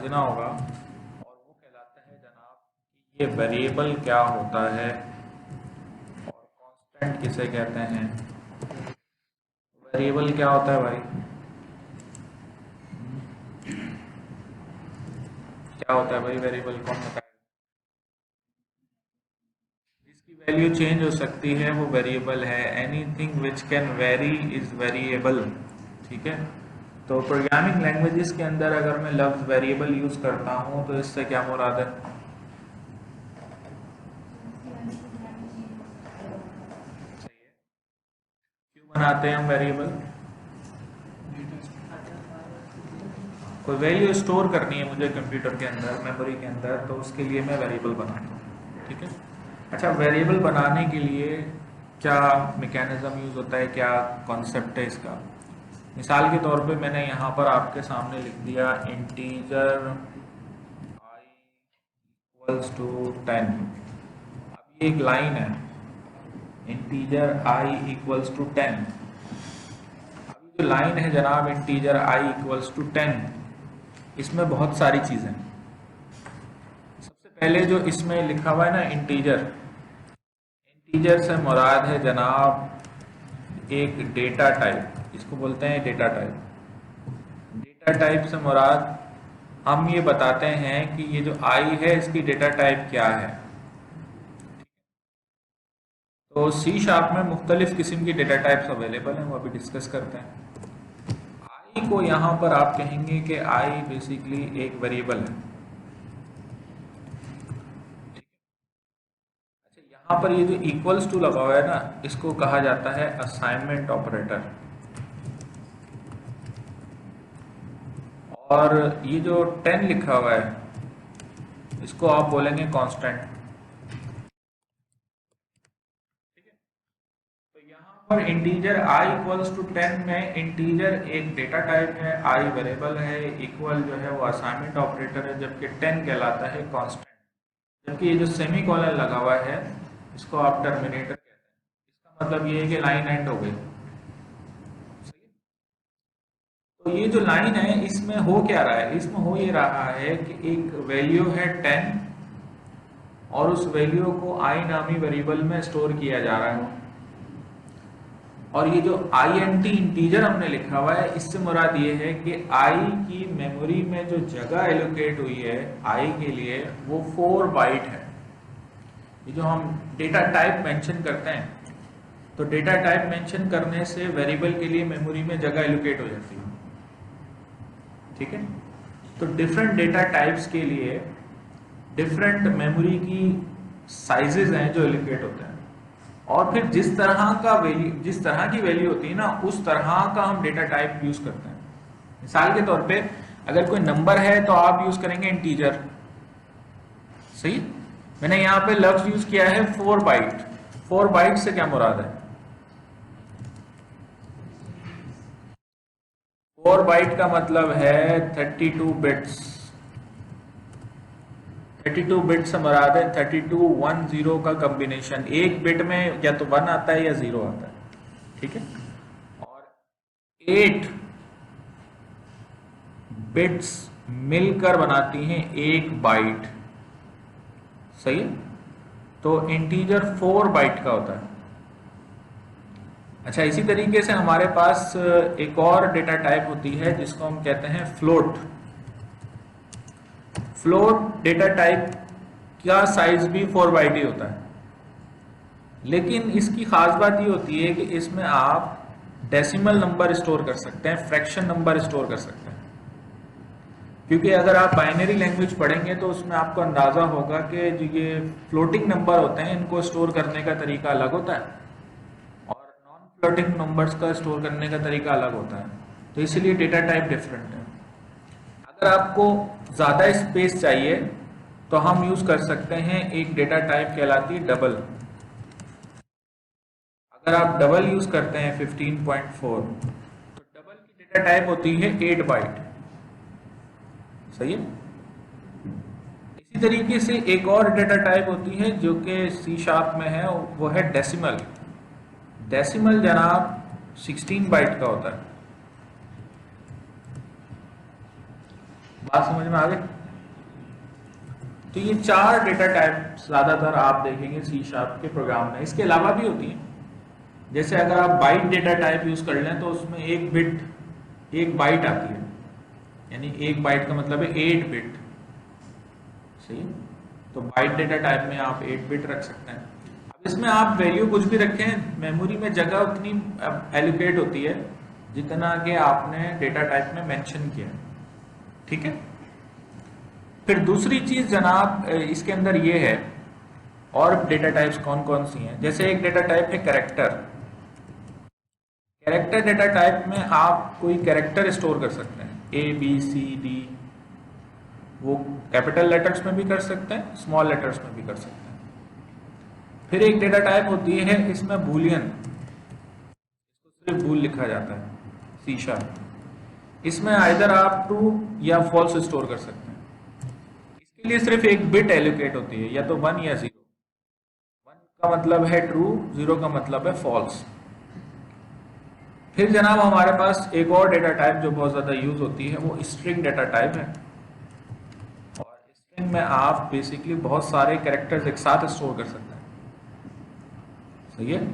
समझना होगा, और वो कहलाता है जनाब कि ये वेरिएबल क्या होता है और कांस्टेंट किसे कहते हैं। वेरिएबल क्या होता है भाई, क्या होता है भाई वेरिएबल, कौन बताएगा? जिसकी वैल्यू चेंज हो सकती है वो वेरिएबल है। Anything which can very is variable. ठीक है, तो प्रोग्रामिंग लैंग्वेजेस के अंदर अगर मैं लफ्ज वेरिएबल यूज करता हूं तो इससे क्या मुराद है? सही है। क्यों बनाते हैं हम वेरिएबल? कोई वैल्यू स्टोर करनी है मुझे कंप्यूटर के अंदर, मेमोरी के अंदर, तो उसके लिए मैं वेरिएबल बनाता हूँ। ठीक है, अच्छा वेरिएबल बनाने के लिए क्या मैकेनिज्म यूज होता है, क्या कॉन्सेप्ट है इसका? मिसाल के तौर पे मैंने यहाँ पर आपके सामने लिख दिया इंटीजर i इक्वल्स टू 10। अब ये एक लाइन है, इंटीजर i इक्वल्स टू 10। अभी जो लाइन है जनाब इंटीजर i इक्वल्स टू 10, इसमें बहुत सारी चीज़ें। सबसे पहले जो इसमें लिखा हुआ है ना इंटीजर, इंटीजर से मुराद है जनाब एक डेटा टाइप, इसको बोलते हैं डेटा टाइप। डेटा टाइप से मुराद हम ये बताते हैं कि ये जो आई है इसकी डेटा टाइप क्या है। तो सी शार्प में मुख्तलिफ किस्म की डेटा टाइप्स अवेलेबल हैं, वो अभी डिस्कस करते हैं। आई को यहाँ पर आप कहेंगे कि आई बेसिकली एक वेरिएबल है। अच्छा, यहाँ पर ये जो इक्वल्स टू लगा हुआ है ना, इसको कहा जाता है असाइनमेंट ऑपरेटर। और ये जो 10 लिखा हुआ है इसको आप बोलेंगे कांस्टेंट। ठीक है, तो यहाँ पर इंटीजर i इक्वल्स टू 10 में इंटीजर एक डेटा टाइप है, i वेरिएबल है, इक्वल जो है वो असाइनमेंट ऑपरेटर है, जबकि 10 कहलाता है कांस्टेंट। जबकि ये जो सेमी कॉलन लगा हुआ है इसको आप टर्मिनेटर कहते हैं। इसका मतलब ये है कि लाइन एंड हो गई। तो ये जो लाइन है इसमें हो क्या रहा है, इसमें हो ये रहा है कि एक वैल्यू है 10 और उस वैल्यू को i नामी वेरिएबल में स्टोर किया जा रहा है। और ये जो int इंटीजर हमने लिखा हुआ है, इससे मुराद ये है कि i की मेमोरी में जो जगह एलोकेट हुई है i के लिए वो 4 बाइट है। ये जो हम डेटा टाइप मेंशन करते हैं, तो डेटा टाइप मेंशन करने से वेरिएबल के लिए मेमोरी में जगह एलोकेट हो जाती है। ठीक है, तो डिफरेंट डेटा टाइप्स के लिए डिफरेंट मेमोरी की साइजेस हैं जो एलोकेट होते हैं, और फिर जिस तरह की वैल्यू होती है ना, उस तरह का हम डेटा टाइप यूज करते हैं। मिसाल के तौर पे अगर कोई नंबर है तो आप यूज करेंगे इंटीजर। सही, मैंने यहाँ पे लफ्ज यूज किया है 4 बाइट। 4 बाइट से क्या मुराद है? 4 बाइट का मतलब है 32 बिट्स। 32 बिट से मुराद है 32 1 0 का कॉम्बिनेशन। एक बिट में या तो 1 आता है या 0 आता है। ठीक है, और 8 बिट्स मिलकर बनाती हैं एक बाइट। सही है, तो इंटीजर 4 बाइट का होता है। अच्छा, इसी तरीके से हमारे पास एक और डेटा टाइप होती है जिसको हम कहते हैं फ्लोट। फ्लोट डेटा टाइप का साइज भी 4 बाइट ही होता है, लेकिन इसकी खास बात ये होती है कि इसमें आप डेसिमल नंबर स्टोर कर सकते हैं, फ्रैक्शन नंबर स्टोर कर सकते हैं। क्योंकि अगर आप बाइनरी लैंग्वेज पढ़ेंगे तो उसमें आपको अंदाजा होगा कि जो ये फ्लोटिंग नंबर होते हैं इनको स्टोर करने का तरीका अलग होता है और नॉन फ्लोटिंग नंबर्स का स्टोर करने का तरीका अलग होता है, तो इसलिए डेटा टाइप डिफरेंट है। अगर आपको ज़्यादा स्पेस चाहिए तो हम यूज़ कर सकते हैं एक डेटा टाइप कहलाती है डबल। अगर आप डबल यूज़ करते हैं 15.4, तो डबल की डेटा टाइप होती है 8 बाइट। सही है, इसी तरीके से एक और डेटा टाइप होती है जो कि सी शार्प में है, वो है डेसिमल। डेसिमल जनाब 16 बाइट का होता है। बात समझ में आ गई? तो ये 4 डेटा टाइप ज्यादातर आप देखेंगे सी शार्प के प्रोग्राम में। इसके अलावा भी होती हैं, जैसे अगर आप बाइट डेटा टाइप यूज कर लें तो उसमें एक बाइट आती है, यानी एक बाइट का मतलब है 8 बिट। सही है? तो बाइट डेटा टाइप में आप 8 बिट रख सकते हैं। अब इसमें आप वैल्यू कुछ भी रखें, मेमोरी में जगह उतनी एलोकेट होती है जितना कि आपने डेटा टाइप में मेंशन किया। ठीक है? फिर दूसरी चीज जनाब इसके अंदर ये है, और डेटा टाइप्स कौन कौन सी हैं। जैसे एक डेटा टाइप है कैरेक्टर। कैरेक्टर डेटा टाइप में आप कोई कैरेक्टर स्टोर कर सकते हैं, ABCD। वो कैपिटल लेटर्स में भी कर सकते हैं, स्मॉल लेटर्स में भी कर सकते हैं। फिर एक डेटा टाइप होती है इसमें बूलियन, इसको सिर्फ बूल लिखा जाता है, सी शार्प। इसमें आइदर आप ट्रू या फॉल्स स्टोर कर सकते हैं। इसके लिए सिर्फ एक बिट एलोकेट होती है, या तो 1 या 0। 1 का मतलब है ट्रू, 0 का मतलब है फॉल्स। फिर जनाब हमारे पास एक और डेटा टाइप जो बहुत ज्यादा यूज होती है, वो स्ट्रिंग डेटा टाइप है। और स्ट्रिंग में आप बेसिकली बहुत सारे कैरेक्टर्स एक साथ स्टोर कर सकते हैं। सही है?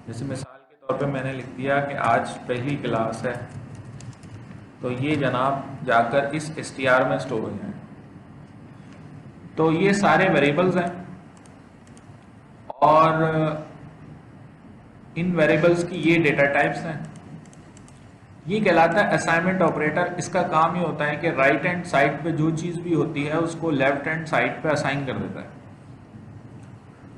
जैसे मिसाल के तौर पे मैंने लिख दिया कि आज पहली क्लास है, तो ये जनाब जाकर इस str में स्टोर हो जाए। तो ये सारे वेरिएबल्स हैं, और इन वेरिएबल्स की ये डेटा टाइप्स हैं। ये कहलाता है असाइनमेंट ऑपरेटर। इसका काम ये होता है कि राइट हैंड साइड पे जो चीज भी होती है उसको लेफ्ट हैंड साइड पे असाइन कर देता है।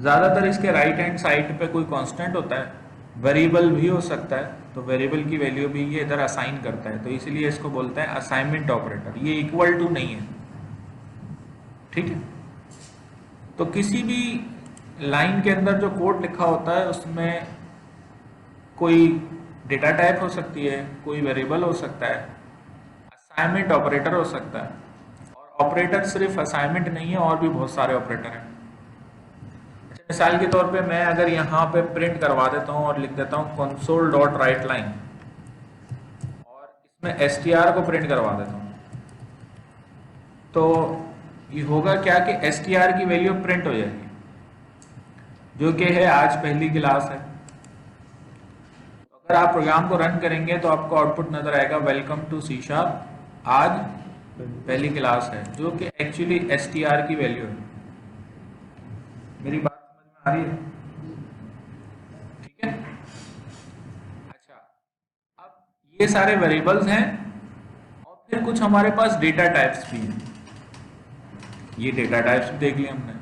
ज्यादातर इसके राइट हैंड साइड पे कोई कांस्टेंट होता है, वेरिएबल भी हो सकता है, तो वेरिएबल की वैल्यू भी ये इधर असाइन करता है, तो इसीलिए इसको बोलते हैं असाइनमेंट ऑपरेटर। ये इक्वल टू नहीं है। ठीक है? तो किसी भी लाइन के अंदर जो कोड लिखा होता है उसमें कोई डेटा टाइप हो सकती है, कोई वेरिएबल हो सकता है, असाइनमेंट ऑपरेटर हो सकता है। और ऑपरेटर सिर्फ असाइनमेंट नहीं है, और भी बहुत सारे ऑपरेटर हैं। अच्छा, मिसाल के तौर पे मैं अगर यहाँ पे प्रिंट करवा देता हूँ और लिख देता हूँ console.writeline, और इसमें str को प्रिंट करवा देता हूँ, तो ये होगा क्या कि str की वैल्यू प्रिंट हो जाएगी, जो कि है आज पहली क्लास है। अगर आप प्रोग्राम को रन करेंगे तो आपको आउटपुट नजर आएगा वेलकम टू सी शार्प, आज पहली क्लास है, जो कि एक्चुअली str की वैल्यू है। मेरी बात समझ में आ रही है? ठीक है? अच्छा, अब ये सारे वेरिएबल्स हैं, और फिर कुछ हमारे पास डेटा टाइप्स भी हैं। ये डेटा टाइप्स देख लिए हमने।